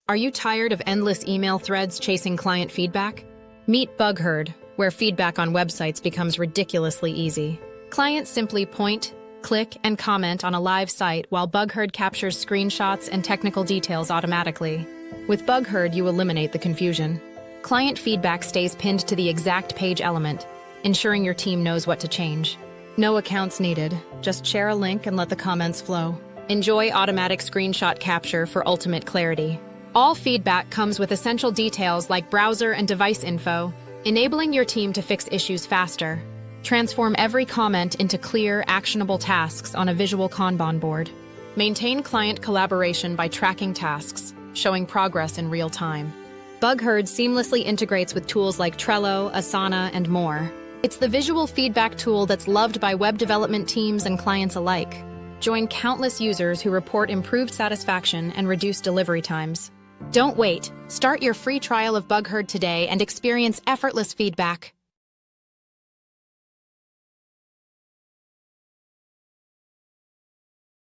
Are you tired of endless email threads chasing client feedback? Meet BugHerd, where feedback on websites becomes ridiculously easy. Clients simply point, click, and comment on a live site while BugHerd captures screenshots and technical details automatically. With BugHerd, you eliminate the confusion. Client feedback stays pinned to the exact page element, ensuring your team knows what to change. No accounts needed. Just share a link and let the comments flow. Enjoy automatic screenshot capture for ultimate clarity. All feedback comes with essential details like browser and device info, enabling your team to fix issues faster. Transform every comment into clear, actionable tasks on a visual Kanban board. Maintain client collaboration by tracking tasks, showing progress in real time. BugHerd seamlessly integrates with tools like Trello, Asana, and more. It's the visual feedback tool that's loved by web development teams and clients alike. Join countless users who report improved satisfaction and reduced delivery times. Don't wait. Start your free trial of BugHerd today and experience effortless feedback.